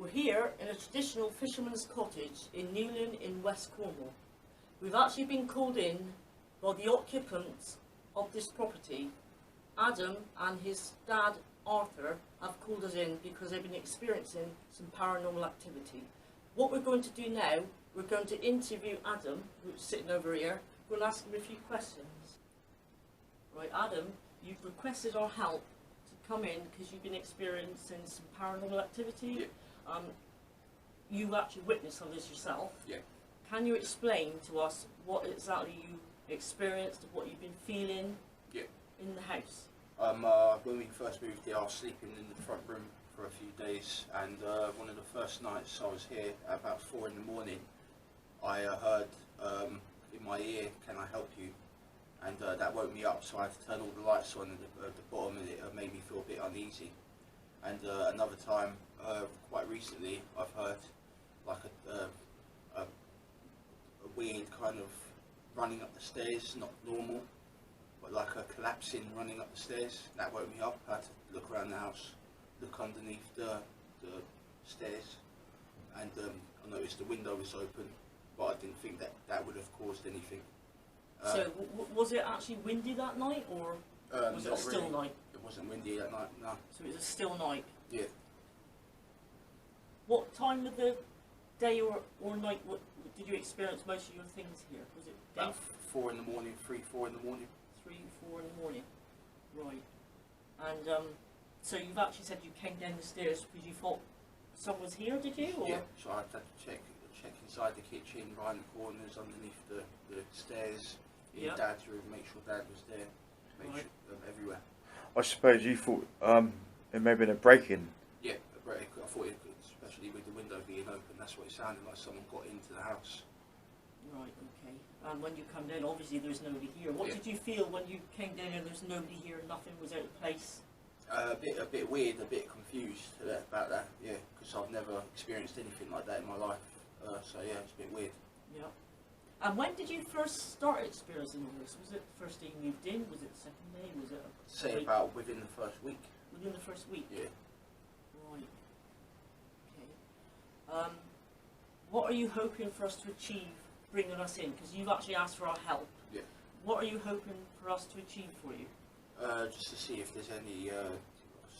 We're here in a traditional fisherman's cottage in Newlyn in West Cornwall. We've actually been called in by the occupants of this property. Adam and his dad Arthur have called us in because they've been experiencing some paranormal activity. What we're going to do now, we're going to interview Adam, who's sitting over here. We'll ask him a few questions. Right, Adam, you've requested our help to come in because you've been experiencing some paranormal activity. Yeah. You've actually witnessed some of this yourself. Yeah. Can you explain to us what exactly you experienced, what you've been feeling in the house? When we first moved here, I was sleeping in the front room for a few days, and one of the first nights I was here, at about 4 in the morning, I heard in my ear, "Can I help you?" And that woke me up, so I had to turn all the lights on at the bottom, and it made me feel a bit uneasy. And another time, quite recently, I've heard like a weird kind of running up the stairs, not normal, but like a collapsing running up the stairs. That woke me up. I had to look around the house, look underneath the stairs, and I noticed the window was open, but I didn't think that would have caused anything. So was it actually windy that night, or was it a still night? It wasn't windy that night, no. So it was a still night? Yeah. What time of the day or night did you experience most of your things here? Was it day? About 4 in the morning, 3, 4 in the morning. 3, 4 in the morning. Right. And so you've actually said you came down the stairs because you thought someone was here, did you? Or? Yeah, so I had to check inside the kitchen, behind the corners, underneath the stairs, in Dad's room, make sure Dad was there, make sure everywhere. I suppose you thought it may have been a break-in. Yeah, a break. I thought it could, especially with the window being open, that's what it sounded like, someone got into the house. Right, okay. And when you come down, obviously there's nobody here. What did you feel when you came down and there's nobody here, nothing was out of place? A bit weird, a bit confused about that, yeah, because I've never experienced anything like that in my life. So yeah, it's a bit weird. Yeah. And when did you first start experiencing all this? Was it the first day you moved in? Was it the second day? Was it say about within the first week. Within the first week? Yeah. Right. Okay. What are you hoping for us to achieve bringing us in? Because you've actually asked for our help. Yeah. What are you hoping for us to achieve for you? Just to see if there's any,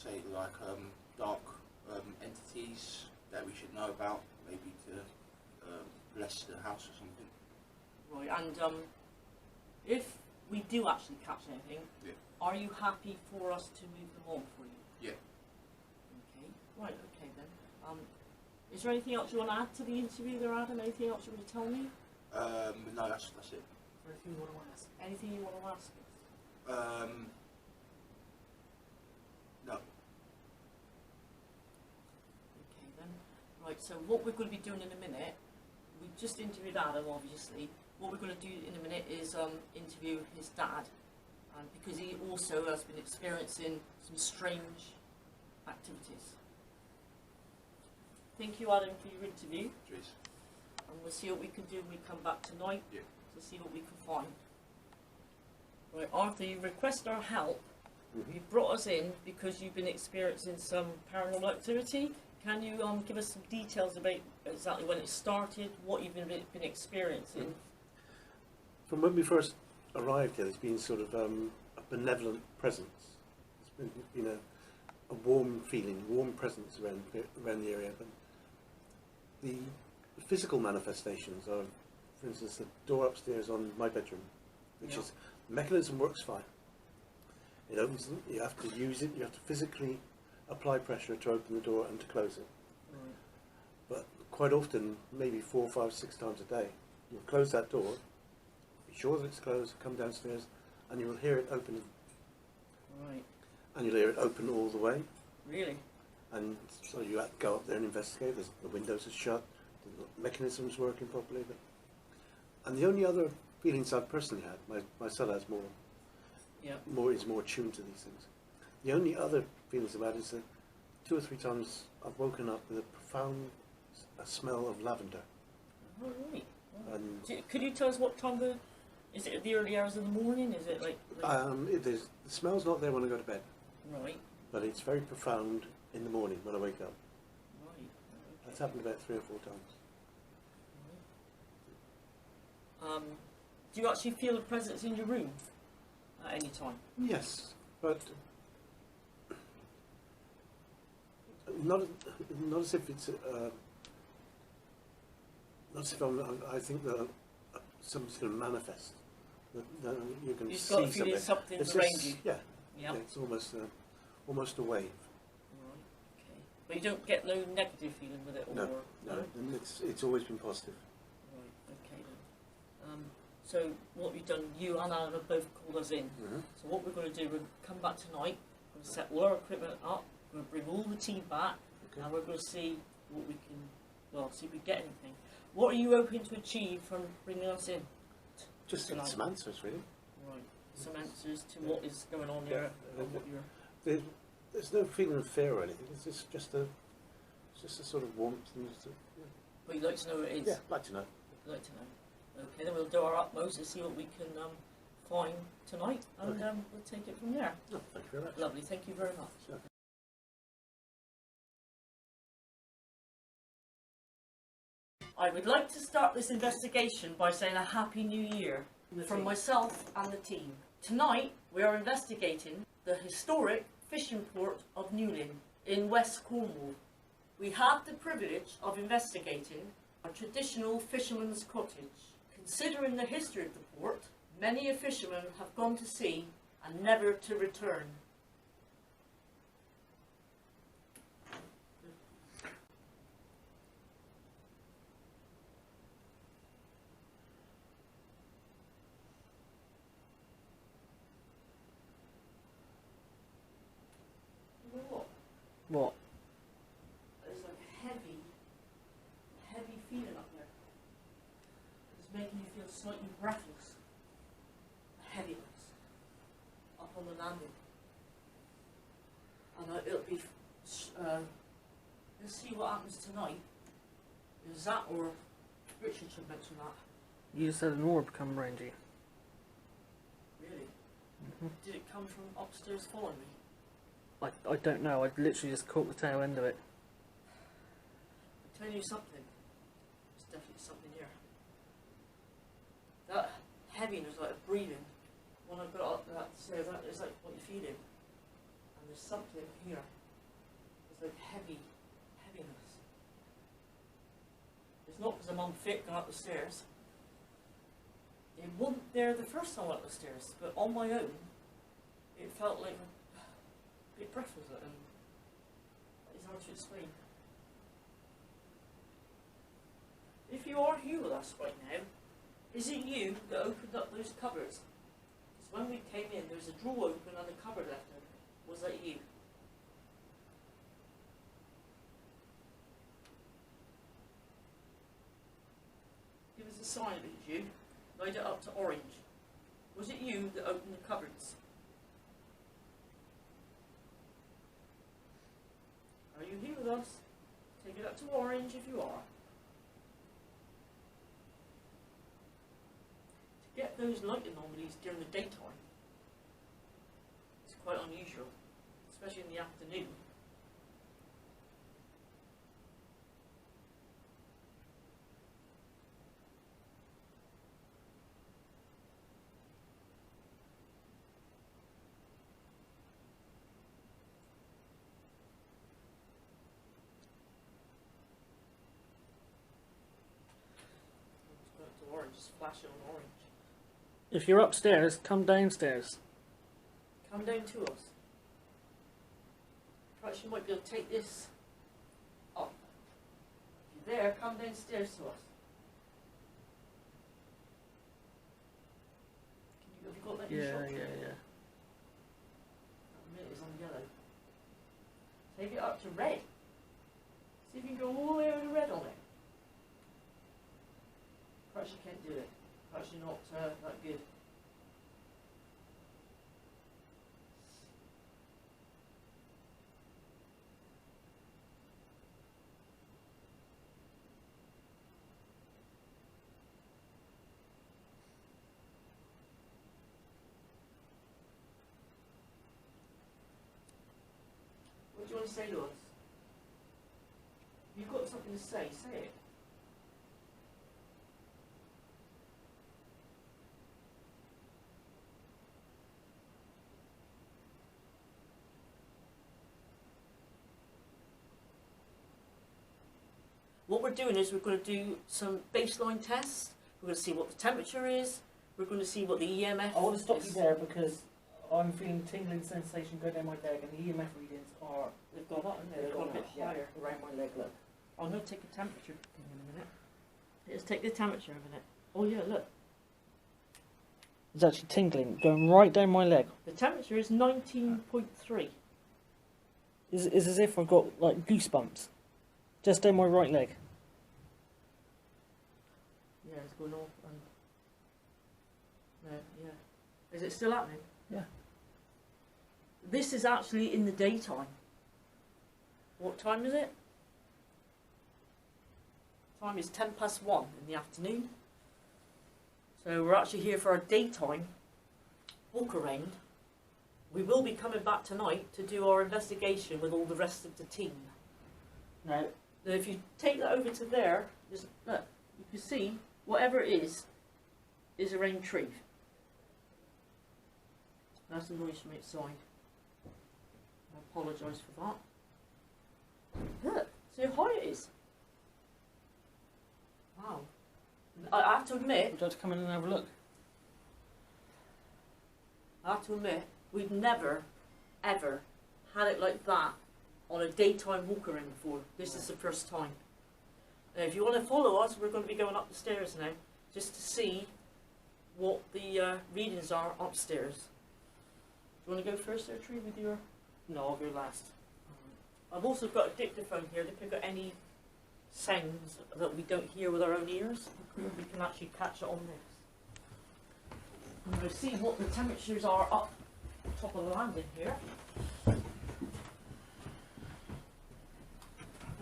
say like dark entities that we should know about, maybe to bless the house or something. Right, and if we do actually catch anything, are you happy for us to move them on for you? Yeah. Okay, right, okay then. Is there anything else you want to add to the interview there, Adam? Anything else you want to tell me? No, that's it. Anything you want to ask? Anything you want to ask us? No. Okay then. Right, so what we're going to be doing in a minute, we just interviewed Adam, obviously. What we're going to do in a minute is interview his dad, because he also has been experiencing some strange activities. Thank you, Adam, for your interview. Cheers. And we'll see what we can do when we come back tonight to see what we can find. Right, Arthur, you requested our help. You brought us in because you've been experiencing some paranormal activity. Can you give us some details about exactly when it started, what you've been experiencing? From when we first arrived here, there's been sort of a benevolent presence. There's been a warm feeling, warm presence around the area. But the physical manifestations are, for instance, the door upstairs on my bedroom, which is, the mechanism works fine. It opens, you have to use it, you have to physically apply pressure to open the door and to close it. Right. But quite often, maybe 4, 5, 6 times a day, you'll close that door, be sure that it's closed, come downstairs, and you will hear it open. Right. And you'll hear it open all the way. Really? And so you have to go up there and investigate. The windows are shut, the mechanism's working properly. And the only other feelings I've personally had, my son has is more attuned to these things. The only other feelings I've had is that 2 or 3 times I've woken up with a profound smell of lavender. Oh, right. Oh. And could you tell us what time is it at the early hours of the morning? Is it like... the smell's not there when I go to bed. Right. But it's very profound in the morning when I wake up. Right. It's happened about 3 or 4 times. Do you actually feel a presence in your room at any time? Yes, but not as if it's not as if I think that something's going to manifest. That you can You've see got a feeling something's It's around just- you. Yeah, Yeah. yeah, it's almost a wave. Right. Okay. But you don't get no negative feeling with it, or No, and it's always been positive. Right. Okay then. So what we've done, you and Alan have both called us in. Mm-hmm. So what we're going to do, we'll come back tonight. We're going to set all our equipment up. We're going to bring all the team back, Okay. and we're going to see what we can. Well, see if we get anything. What are you hoping to achieve from bringing us in? Just tonight? some answers, really. Right. Some answers to what is going on here. Yeah. And what you're. There's no feeling of fear or anything. It's just a sort of warmth and just But you'd like to know what it is. yeah, I'd like to know. I'd like to know. Okay, then we'll do our utmost to see what we can find tonight, and Okay. we'll take it from there. No, thank you very much. Lovely. Thank you very much. Sure. I would like to start this investigation by saying a Happy New Year from myself and the team. Tonight we are investigating the historic fishing port of Newlyn in West Cornwall. We have the privilege of investigating a traditional fisherman's cottage. Considering the history of the port, many a fisherman have gone to sea and never to return. What? There's like a heavy feeling up there. It's making you feel slightly breathless. A heaviness up on the landing. And it'll be. Let's see what happens tonight. Is that or Richard should mention that? You said an orb come round you. Really? Mm-hmm. Did it come from upstairs following me? I don't know. I literally just caught the tail end of it. I'm telling you something. There's definitely something here. That heaviness, like a breathing. When I got up that stairs, that is like what you're feeling. And there's something here. It's like heaviness. It's not because I'm unfit going up the stairs. It wasn't there the first time I went up the stairs, but on my own, it felt like a bit breathless and it's hard to explain. If you are here with us right now, is it you that opened up those cupboards? Because when we came in, there was a drawer open and a cupboard left open. Was that you? Give us a sign if it's you. Light it up to orange. Was it you that opened the cupboards? Are you here with us? Take it up to orange if you are. To get those light anomalies during the daytime, it's quite unusual, especially in the afternoon. Orange, just flash it on orange. If you're upstairs, come downstairs. Come down to us. Perhaps you might be able to take this up. If you're there, come downstairs to us. Have you got that in Yeah, shot? yeah. That minute is on yellow. Take it up to red. See if you can go all the way over to red on it. Perhaps you can't do it. Perhaps you're not that good. What do you want to say to us? You've got something something to say, say it. What we're doing is we're going to do some baseline tests. We're going to see what the temperature is. We're going to see what the EMF I want to stop is. you there because I'm feeling tingling sensation go down my leg, and the EMF readings are They've gone up, haven't they? They've gone a bit higher around my leg, look. I'm going to take a temperature in a minute. Let's take the temperature a minute. Oh yeah, look. It's actually tingling, going right down my leg. The temperature is 19.3. It's as if I've got like goosebumps, just down my right leg. Yeah, it's going off. And no, yeah. Is it still happening? Yeah. This is actually in the daytime. What time is it? Time is 1:10 in the afternoon. So we're actually here for our daytime walk around. We will be coming back tonight to do our investigation with all the rest of the team. Now, if you take that over to there, look, you can see whatever it is around tree. That's the noise from outside. I apologise for that. Look, see how high it is. Wow. I have to admit, Would you like to come in and have a look? we've never, ever had it like that on a daytime walk around before. This is the first time. Now, if you want to follow us, we're going to be going up the stairs now, just to see what the readings are upstairs. Do you want to go first there, Tree, with your... No, I'll go last. I've also got a dictaphone here to pick up any sounds that we don't hear with our own ears. We can actually catch it on this. And we'll see what the temperatures are up top of the landing here. Have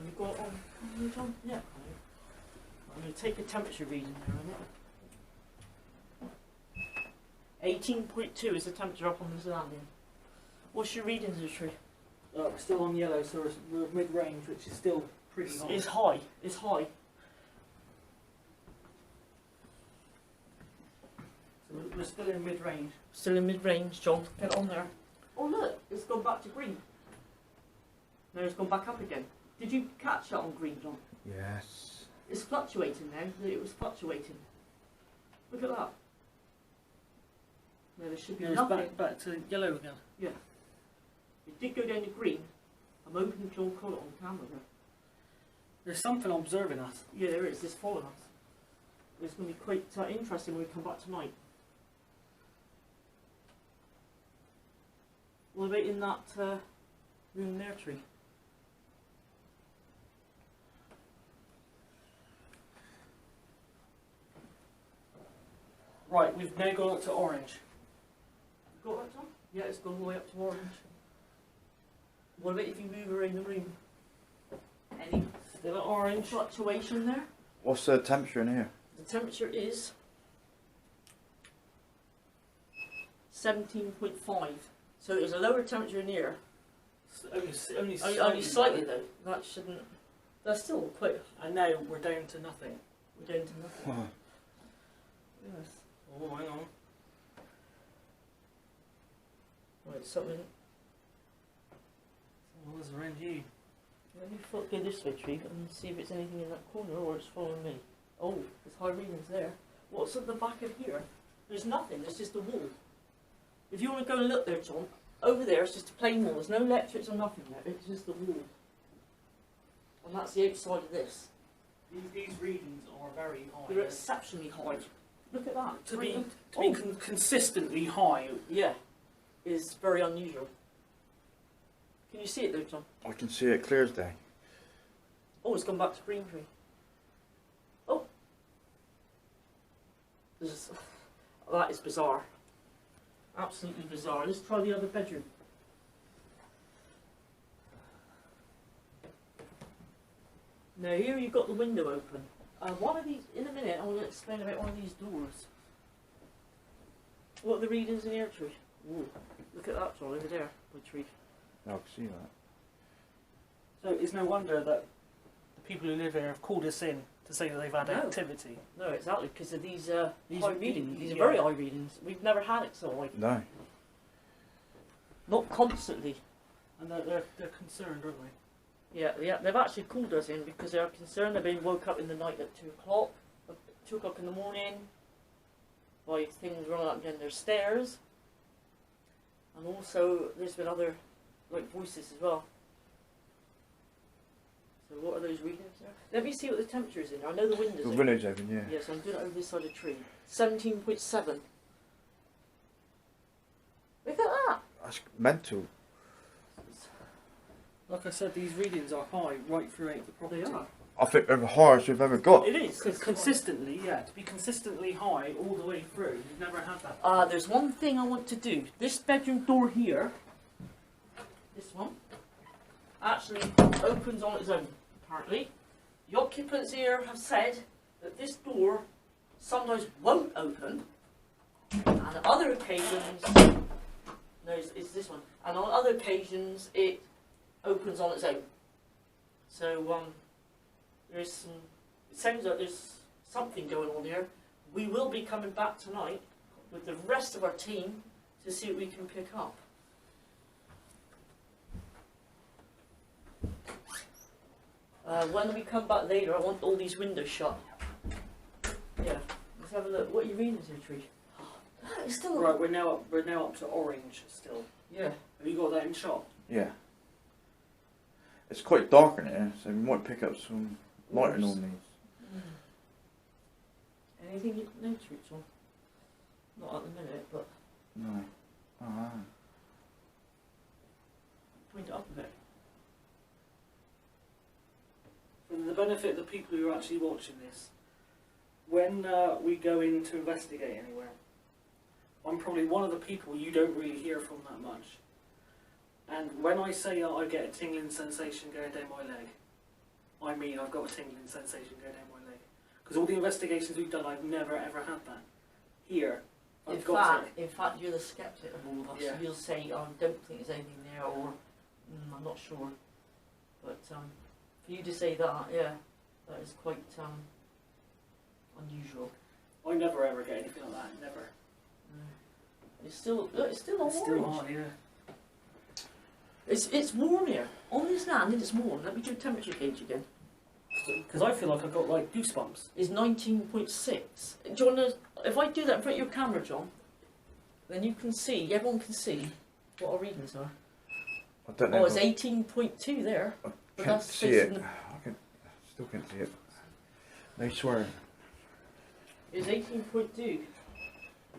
you got it on? Yeah. I'm going to take a temperature reading there a minute. 18.2 is the temperature up on this landing. What's your readings, Tree? We're still on yellow, so we're mid-range, which is still pretty high. It's high. It's high. So we're still in mid-range. Still in mid-range, John. Get it on there. Oh look, it's gone back to green. No, it's gone back up again. Did you catch that on green, John? Yes. It's fluctuating now. It was fluctuating. Look at that. No, there should be It's nothing. back to yellow again. Yeah. It did go down to green. I'm hoping John caught it on camera there. There's something observing us. Yeah, there is. It's following us. It's going to be quite interesting when we come back tonight. What about in that room there, Tree? Right, we've now gone up to orange. Got that, John? Yeah, it's gone all the way up to orange. What about if you move around the room? Any Still at orange. fluctuation there? What's the temperature in here? The temperature is 17.5. So there's a lower temperature in here. Only Only slightly though. That shouldn't. That's still quite. And now we're down to nothing. We're down to nothing. Yes. Oh, hang on. Right, something. What was around you? Let me go this way, Tree, and see if it's anything in that corner or it's following me. Oh, there's high readings there. What's at the back of here? There's nothing. There's just a wall. If you want to go and look there, John, over there it's just a plain wall. There's no electrics or nothing there. It's just a wall. And that's the outside of this. These readings are very high. They're exceptionally high. Look at that. To be consistently high. Yeah, is very unusual. Can you see it though, John? I can see it clear as day. Oh, it's gone back to green tree. Oh. That is bizarre. Absolutely bizarre. Let's try the other bedroom. Now here you've got the window open. One of these, in a minute, I will explain about one of these doors. What are the readings in here, Tree? Ooh, look at that, John, over there, the tree. I can see that. So it's no wonder that the people who live here have called us in to say that they've had No. activity. No, exactly, because of these These high are- readings. These are yeah. very high readings. We've never had it so high. No. Not constantly. And they're concerned, aren't they? Yeah, they've actually called us in because they are concerned. They've been woke up in the night at 2 o'clock, 2 o'clock in the morning, by things running up and down their stairs. And also, there's been other, like, voices as well. So what are those readings there? Let me see what the temperature is in there. I know the window's The open. window's open, yeah. Yes, I'm doing it over this side of the tree. 17.7. Look at that! That's mental. Like I said, these readings are high right throughout the property. They are. I think they're the highest we've ever got. It is. Because consistently, to be consistently high all the way through, you've never had that. There's one thing I want to do. This bedroom door here, this one, actually opens on its own, apparently. The occupants here have said that this door sometimes won't open, and on other occasions, no, it's this one, and on other occasions it opens on its own. So, there's some, it sounds like there's something going on here. We will be coming back tonight with the rest of our team to see what we can pick up. When we come back later, I want all these windows shut. Yeah, let's have a look. What are you reading there, Tree? It's still Right, we're now up to orange still. Yeah. Have you got that in shot? Yeah. It's quite dark in here, so we might pick up some lighting on these. Anything you notice, Rachel? Not at the minute, but No. Oh, point it up a bit. For the benefit of the people who are actually watching this, when we go in to investigate anywhere, I'm probably one of the people you don't really hear from that much. And when I say I get a tingling sensation going down my leg, I mean I've got a tingling sensation going down my leg. Because all the investigations we've done, I've never ever had that. Here, I've got it. In fact, you're the skeptic of all of us. Yeah. You'll say, I don't think there's anything there, or I'm not sure. But for you to say that, yeah, that is quite unusual. I never ever get anything like that, never. It's still, look, it's still It's orange. still hot, yeah. It's warm here. On this land, it's warm. Let me do a temperature gauge again. Because I feel like I've got like goosebumps. It's 19.6. Do you want to, if I do that in front of your camera, John, then you can see, everyone can see what our readings are. I don't know. Oh, it's 18.2 there. I But can't that's see based it. on the- Still can't see it. No swearing. It's 18.2.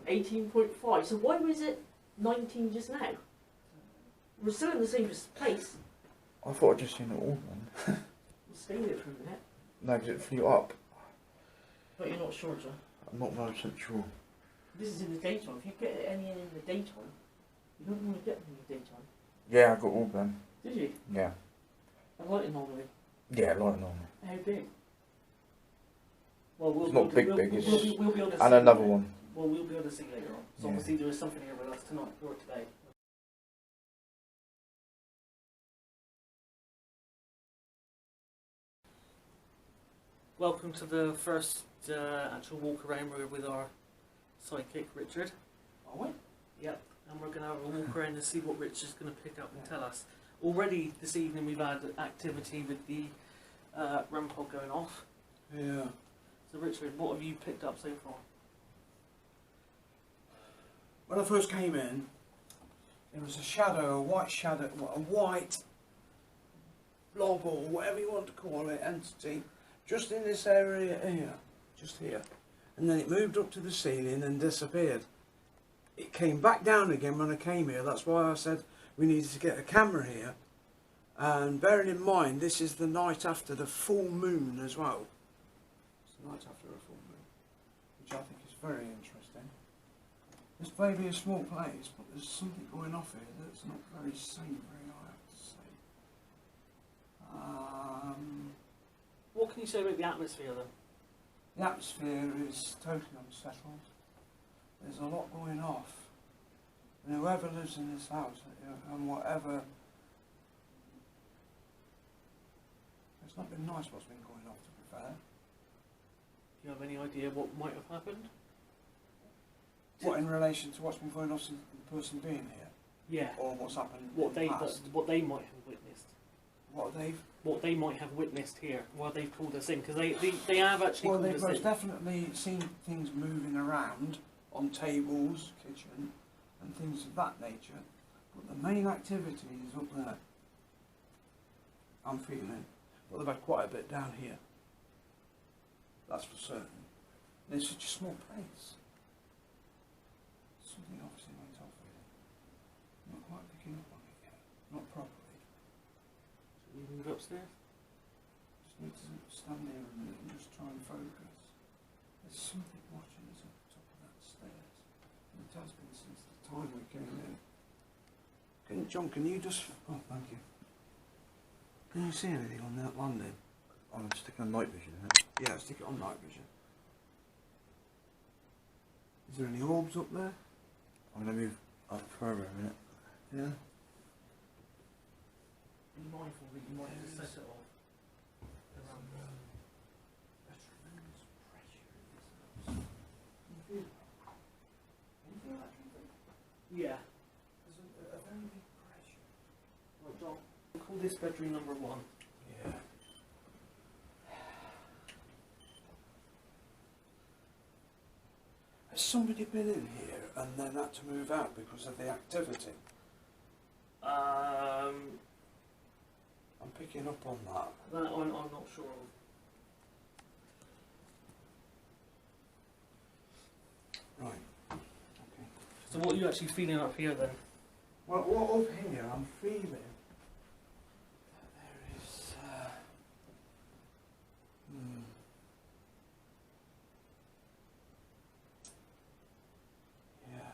18.5. So why was it 19 just now? We're still in the same place. I thought I'd just seen it all then. We'll stay there for a minute. No, because it flew up. But you're not sure, John. I'm not 100% sure. This is in the daytime. If you get any in the daytime, you don't want to get them in the daytime. Yeah, I got all them. Did you? Yeah. And lighting all the way. Yeah, lighting on it. How big? Well, we'll It's not big, we'll, big, We'll, it's- we'll be able to And see another later. one. Well, we'll be able to see later on. So Yeah. obviously there is something here with us tonight or today. Welcome to the first actual walk around with our sidekick Richard. Are we? Yep, and we're going to have a walk around and see what Richard's going to pick up and tell us. Already this evening we've had activity with the REM pod going off. Yeah. So Richard, what have you picked up so far? When I first came in, there was a shadow, a white blob or whatever you want to call it, entity, just in this area here, just here. And then it moved up to the ceiling and disappeared. It came back down again when I came here. That's why I said we needed to get a camera here. And bearing in mind, this is the night after the full moon as well. It's the night after a full moon, which I think is very interesting. This may be a small place, but there's something going off here that's not very savoury, I have to say. What can you say about the atmosphere then? The atmosphere is totally unsettled. There's a lot going off. And whoever lives in this house, and whatever It's not been nice what's been going on, to be fair. Do you have any idea what might have happened? What, in relation to what's been going on since the person being here? Yeah. Or what's happened What in they the past? what they might have witnessed. What They might have witnessed here while they've pulled us in, because they have actually Well, pulled they've us most in. definitely seen things moving around on tables, kitchen, and things of that nature. But the main activity is up there. I'm feeling. But they've had quite a bit down here. That's for certain. And it's such a small place. Something obviously went off with it. Not quite picking up on it yet. Not properly. Should we move upstairs? Just need to stand there a minute and just try and focus. There's something watching us at the top of that stairs. And it has been since the time we came in. John, can you just... Oh, thank you. Can you see anything on that landing? I'm going to stick on night vision, Yeah, stick it on night vision. Is there any orbs up there? I'm going to move up further a minute. Yeah. Be mindful that you might have to set it off. There's tremendous pressure in this house. Can you feel that? Can you feel that? Yeah. There's a very big pressure. Right, John. We'll call this bedroom number 1. Yeah. Has somebody been in here and then had to move out because of the activity? I'm picking up on that. That I'm not sure of. Right. Okay. So what are you actually feeling up here then? Well, up here, I'm feeling that there is. Yeah.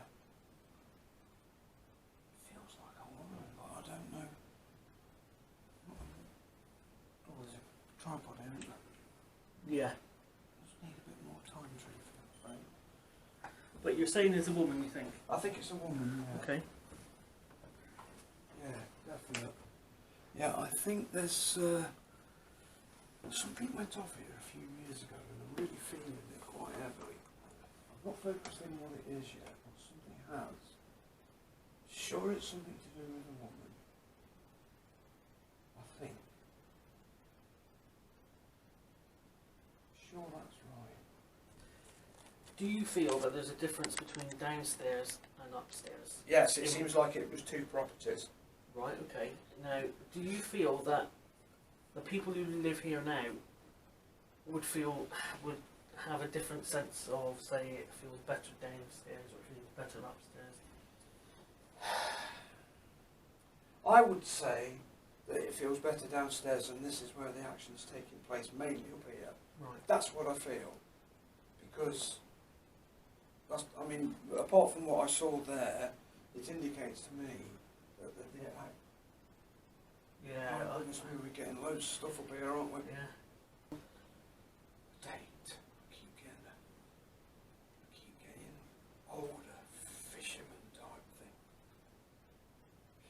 Feels like a woman, but I don't know. Oh, there's a tripod here, isn't there? Yeah. Just need a bit more time, truthfully, I'm afraid. But you're saying there's a woman, you think? I think it's a woman, yeah. Okay. Yeah, definitely. Yeah, I think there's something went off here a few years ago, and I'm really feeling it quite heavily. I've not focused on what it is yet, but something has. Sure, it's something to do with a woman. I think. Sure, that's right. Do you feel that there's a difference between downstairs and upstairs? Yes, it seems like it was 2 properties. Right, okay. Now, do you feel that the people who live here now would have a different sense of, say, it feels better downstairs or it feels better upstairs? I would say that it feels better downstairs, and this is where the action's taking place, mainly up here. Right. That's what I feel. Because, I mean, apart from what I saw there, it indicates to me that Yeah. we're getting loads of stuff up here, aren't we? Yeah. Date. I keep getting older fisherman type thing.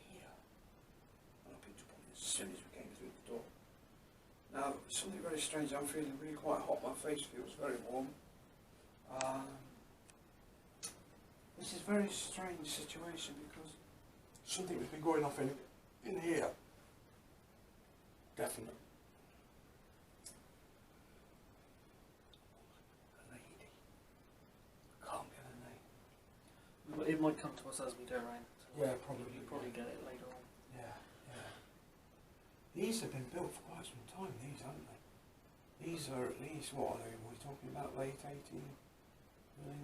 Here. And I picked up on it as soon as we came through the door. Now, something very strange. I'm feeling really quite hot. My face feels very warm. This is a very strange situation because something has been going off in here. Definitely. A lady. Can't get a name. It might come to us as we go around. So Yeah, probably. You'll probably get it later on. Yeah, yeah. These have been built for quite some time, these, haven't they? These are at least, what are they? We're talking about late early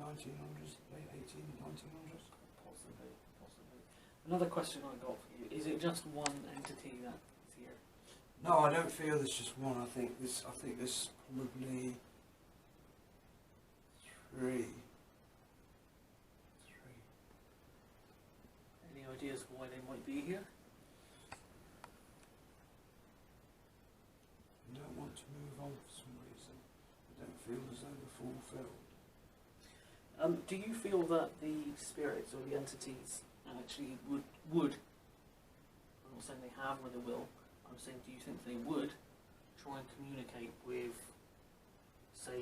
1900s, late 1900s? Possibly. Another question I got for you, is it just one entity that's here? No, I don't feel there's just one. I think there's probably 3. Any ideas why they might be here? I don't want to move on for some reason. I don't feel as though they're fulfilled. Do you feel that the spirits or the entities actually would, I'm not saying they have or they will, I'm saying do you think they would try and communicate with, say,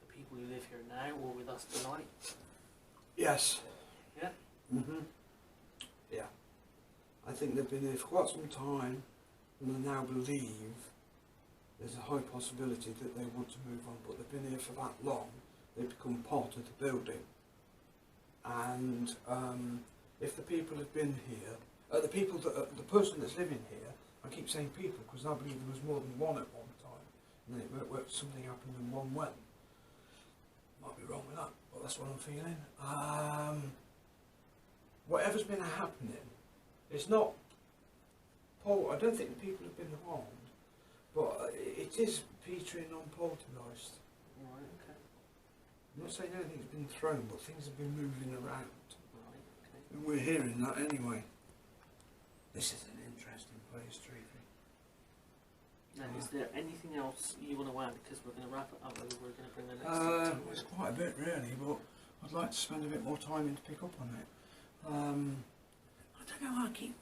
the people who live here now or with us tonight? Yes. Yeah? Yeah. I think they've been here for quite some time, and they now believe there's a high possibility that they want to move on, but they've been here for that long, they've become part of the building. And if the people have been here, the person that's living here, I keep saying people because I believe there was more than one at one time, and then something happened and one went. Might be wrong with that, but that's what I'm feeling. Whatever's been happening, it's not. Paul, I don't think the people have been harmed, but it is petering on poltergeist. Right, okay. I'm not saying anything's been thrown, but things have been moving around. Right, okay. And we're hearing that anyway. This is an interesting place, Treaty. Now, is there anything else you want to add? Because we're going to wrap it up and we're going to bring the next There's quite a bit really, but I'd like to spend a bit more time in to pick up on it. I don't know, I keep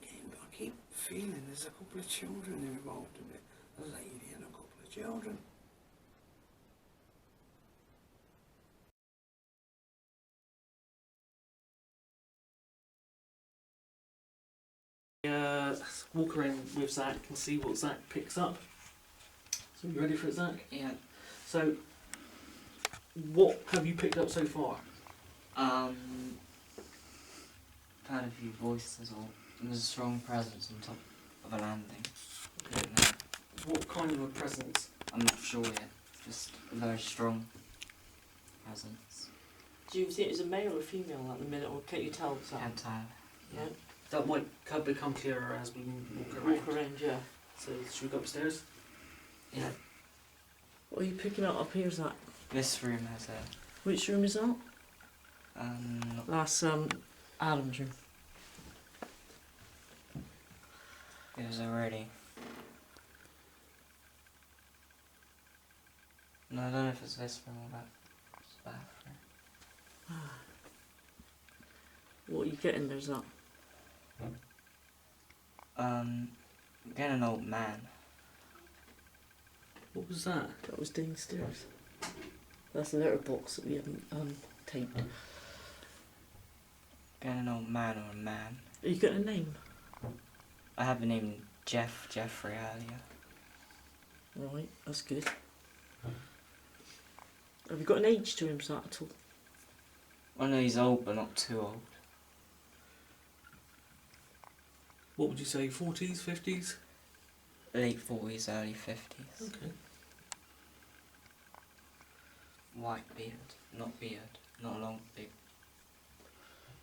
feeling there's a couple of children involved in it. A lady and a couple of children. Walk around with Zach and see what Zach picks up. So you ready for it, Zach? Yeah. So, what have you picked up so far? I've heard a few voices, or there's a strong presence on top of a landing. I don't know. What kind of a presence? I'm not sure yet. Just a very strong presence. Do you think it's a male or female at the minute, or can't you tell? Can't tell. Yeah. That might become clearer as we walk around. Walk around, yeah. So, should we go upstairs? Yeah. What are you picking up here, Zach? This room has a Which room is that? not That's Adam's room. there's already. No, I don't know if it's this room or that. It's the bathroom. What are you getting there, Zach? Getting an old man. What was that? That was downstairs. That's the letterbox that we haven't taped. Getting an old man or a man. Are you got a name? I have the name Jeffrey earlier. Right, that's good. Have you got an age to him, Zach, at all? I know he's old, but not too old. What would you say, 40s, 50s? Late 40s, early 50s. Okay. White beard, not long, big.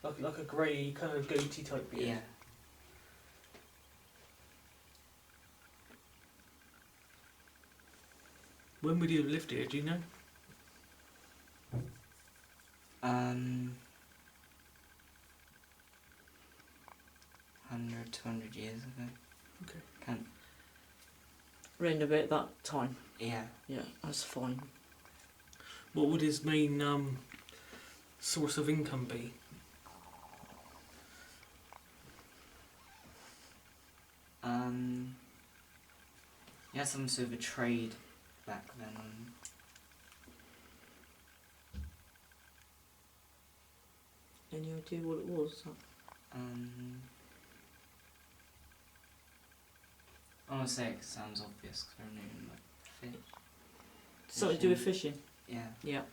Like a grey kind of goatee type beard. Yeah. When would you have lived here, do you know? 100, 200 years ago. Okay. Can't. Round about that time. Yeah. Yeah, that's fine. What would his main source of income be? He had some sort of a trade back then. Any idea what it was, Zach? I want to say it 'cause it sounds obvious because I don't even like fish. Something to do with fishing? Yeah. Yeah.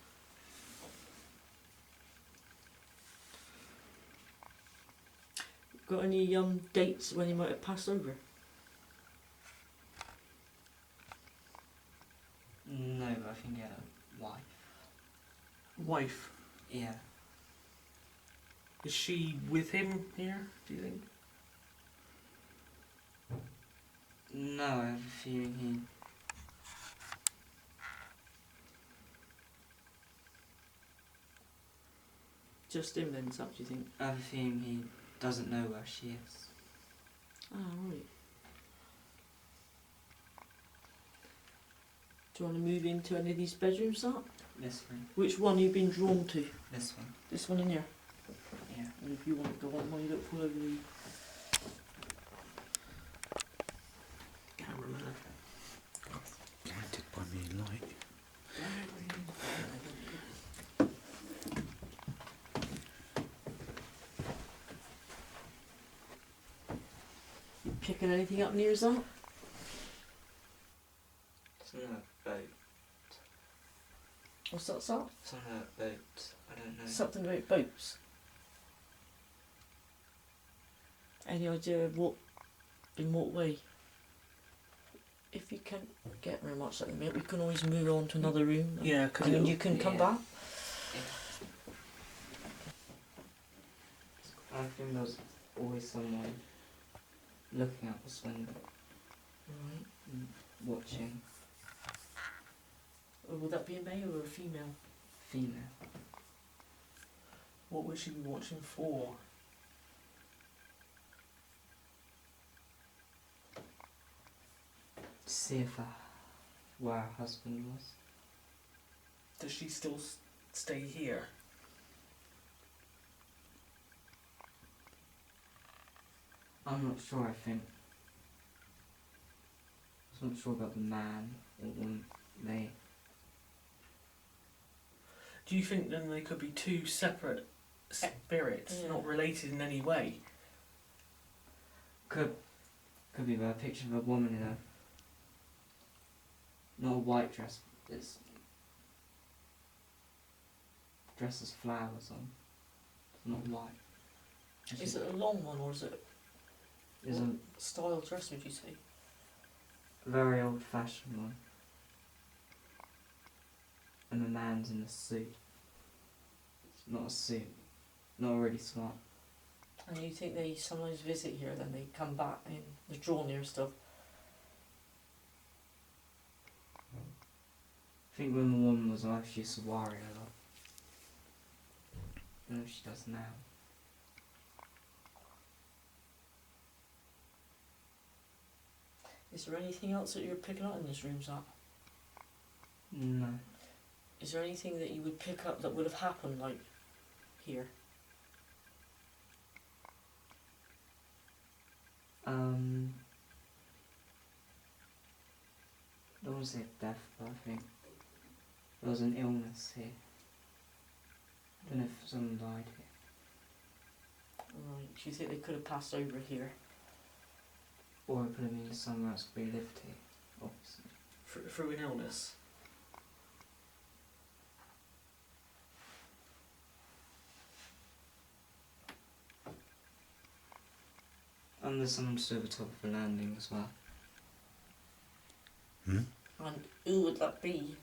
Got any dates when he might have passed over? No, but I think he had a wife. Wife. Yeah. Is she with him here, do you think? No, I have a feeling he. Just him then, Zach, do you think? I have a feeling he doesn't know where she is. Ah, right. Do you want to move into any of these bedrooms, Zach? This room. Which one have you been drawn to? This one. This one in here? Yeah. And if you want to go on, while you look all over the Cameraman. picking anything up near that? Something like a boat. What's that, sir? Something like a boat. I don't know. Something about boats. Any idea of in what way? If you can't get very much at the minute, we can always move on to another room. Yeah, And then you can come back. I think there's always someone looking out this window, Right. and watching. Would that be a male or a female? Female. What would she be watching for? To see if where her husband was. Does she still stay here? I'm not sure, I think. I'm not sure about the man or they. Do you think then they could be two separate spirits, Yeah. not related in any way? Could be by a picture of a woman in a not a white dress, it's dress has flowers on. It's not white. Is it a long one or is it It's what a style dress, would you say? very old fashioned one. And the man's in a suit. It's not a suit. Not really smart. And you think they sometimes visit here, then they come back and they draw near stuff? I think when the woman was alive she used to worry a lot. I don't know if she does now. Is there anything else that you're picking up in this room, Zach? No. Is there anything that you would pick up that would have happened, like, here? I don't want to say death, but I think there was an illness here. I don't know if someone died here. Right. Do you think they could have passed over here? Or it could have been somewhere else we lived here, obviously. Through an illness? And there's someone stood at the top of the landing as well. And who would that be?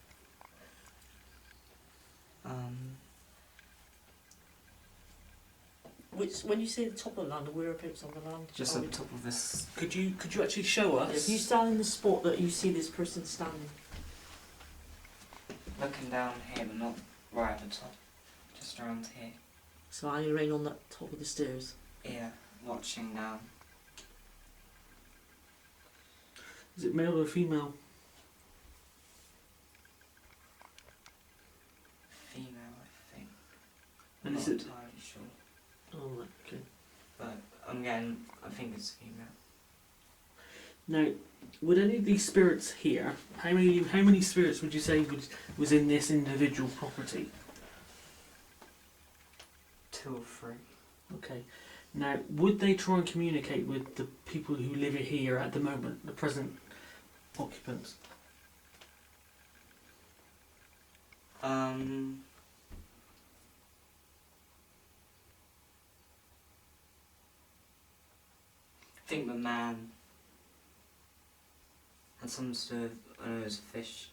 When you say the top of the land, whereabouts on the land? Just are at we the top of this. Could you actually show us? If you stand in the spot that you see this person standing, Looking down here, but not right at the top. Just around here. so are you right on that top of the stairs? Yeah, watching down. Is it male or female? Female, I think. And I'm is not it? entirely sure. Oh, right, okay. But I think it's female. Now, would any of these spirits here? How many spirits would you say was in this individual property? 2 or 3. Okay. Now, would they try and communicate with the people who live here at the moment, the present occupants? I think the man had some sort of, I don't know, it was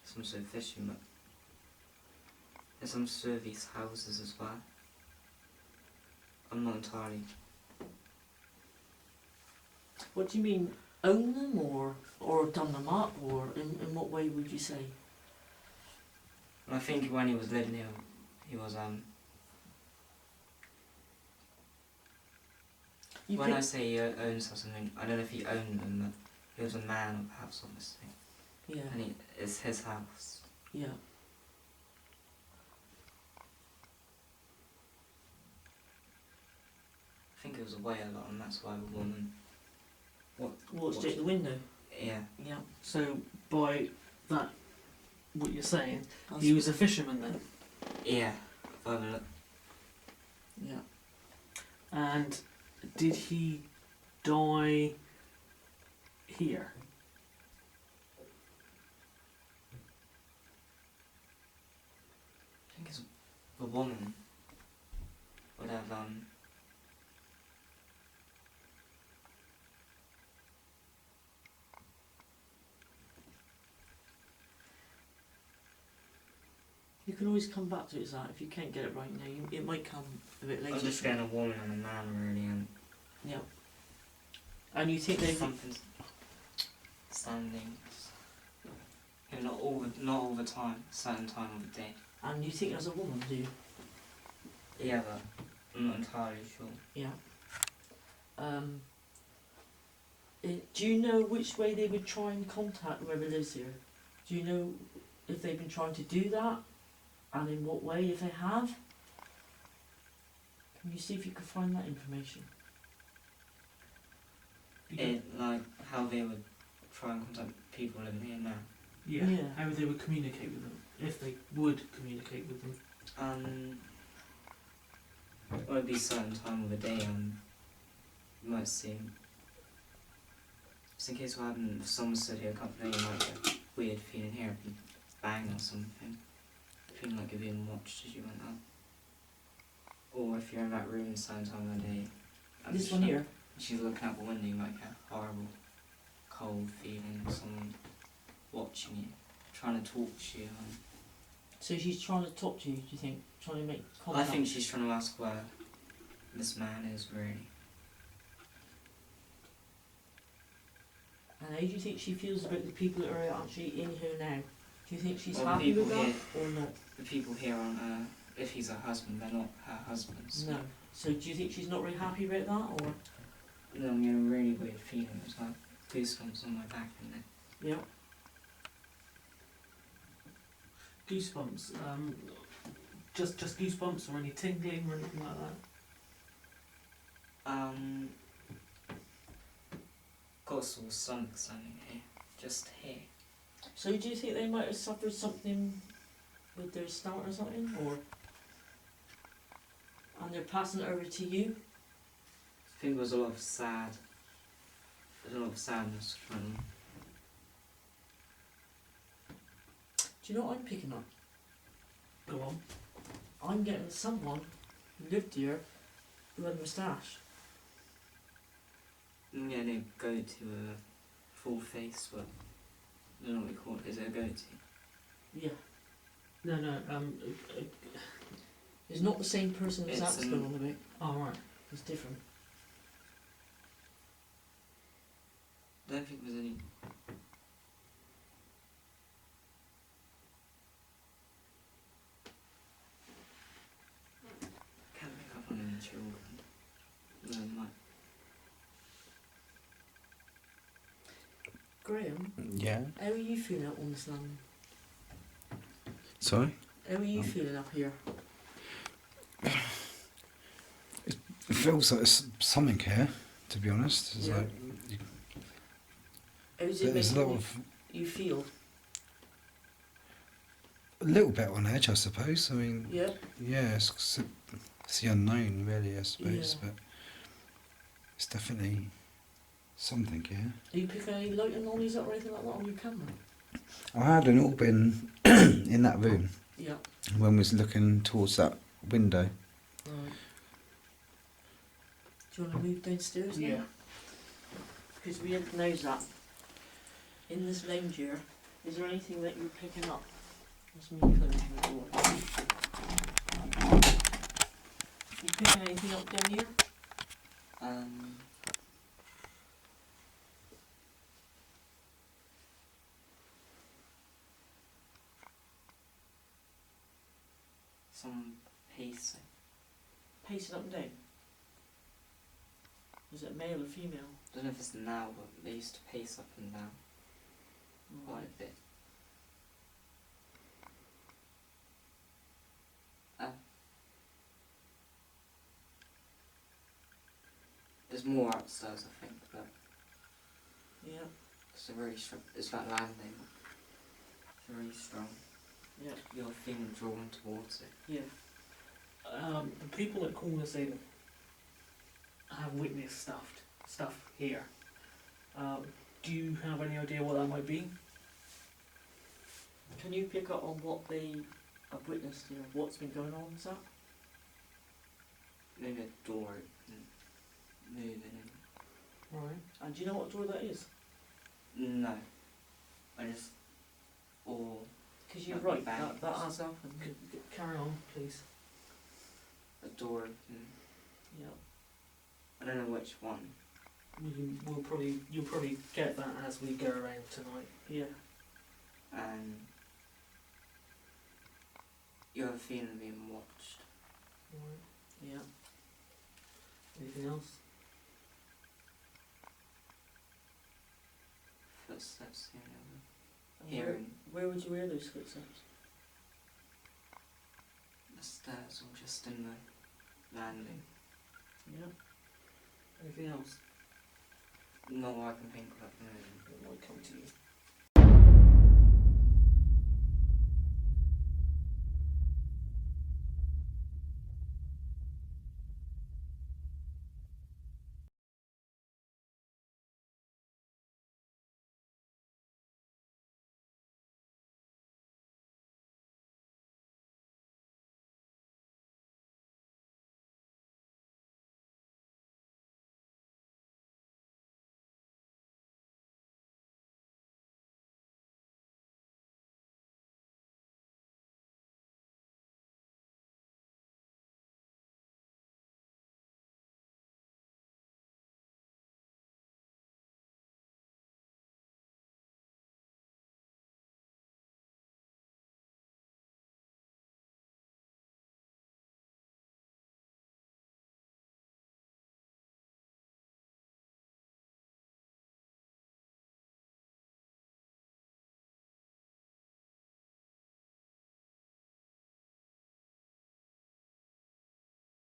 some sort of fisherman. There's some sort of these houses as well. I'm not entirely. What do you mean, own them or done them up, or in what way would you say? And I think when he was living here, he was You when pick- I say he owns something, I don't know if he owned them, but he was a man of the house on this thing. Yeah, And it's his house. yeah. I think it was away a lot, and that's why the woman. Watched out the window. Yeah. Yeah. So, by that, what you're saying, That's- he was a fisherman then? Yeah. If I have a look. Yeah. And did he die here. I think it's the woman would have You can always come back to it, Zach, if you can't get it right now. It might come a bit later. I'm just getting a woman and a man really, and Yeah. And you think they something's standing. Yeah, not all the time, certain time of the day. and you think as a woman, do you? Yeah, but I'm not entirely sure. Yeah. Do you know which way they would try and contact whoever lives here? Do you know if they've been trying to do that, and in what way, if they have? Can you see if you can find that information? Like how they would try and contact people living here now. Yeah. Yeah. How they would communicate with them, if they would communicate with them. Well, it'd be a certain time of the day, you might see. Just in case what happened, if someone stood here a couple of days, you might get a weird feeling here, a bang or something. Feeling like you're being watched as you went out. Or if you're in that room a certain time of the day. and This she's one not- here? She's looking out the window, you might get a horrible, cold feeling, someone watching you, trying to talk to you. So she's trying to talk to you, do you think? Trying to make I contact? think she's trying to ask where this man is really. And how do you think she feels about the people that are actually in here now? Do you think she's Well, the happy with people that, here- or not? The people here aren't, if he's her husband, they're not her husbands. No. So do you think she's not really happy about that, or? No, I'm getting a really weird feeling. It's like goosebumps on my back and neck. Yeah. Goosebumps. Just goosebumps, or any tingling or anything like that. Got a sore stomach standing here. Just here. So do you think they might have suffered something with their stomach or something, or? And they're passing it over to you? I think there's a lot of sadness from them. Do you know what I'm picking up? Go on. I'm getting someone who lived here who had a moustache. Yeah, they go to a full face, but I don't know what you call it. Is it a goatee? Yeah. No. It's not the same person as It's, that's going on about. Oh, right. It's different. I don't think there's any. Can't pick up on any children. No, might. Graham, Yeah. how are you feeling up on this land? Sorry? How are you feeling up here? It feels like there's something here, to be honest. It's Yeah. like How's it there's a making lot of you feel? a little bit on edge, I suppose. I mean, Yeah? yeah, it's the unknown, really, I suppose. Yeah. But it's definitely something here. Are you picking any light anomalies up or anything like that on your camera? I had an orb in in that room Yeah. when we was looking towards that window. Right. Do you want to move downstairs now? Yeah. Because we had knows that. In this lounge here, is there anything that you're picking up? That's me closing the door. You picking anything up down here? Someone pacing. Pacing up and down? Is it male or female? I don't know if it's now, but they used to pace up and down quite a bit. There's more upstairs, I think, but Yeah. it's a really strong. It's that landing. It's really strong. Yeah. You're feeling drawn towards it. Yeah. The people that call us in have witnessed stuff here. Do you have any idea what that might be? Can you pick up on what they have witnessed, you know, what's been going on, is that? Maybe a door moving. Right. And do you know what door that is? No. I just. Or. Because you're Like right, bangs. that has happened. Carry on, please. A door. Yeah. I don't know which one. You'll probably get that as we go around tonight. Yeah. And. You have a feeling of being watched. Right. Yeah. Anything else? Footsteps here and And Hearing. Where would you hear those footsteps? the stairs or just in the landing. Yeah. Anything else? No, I can think of at the moment. It might come to you.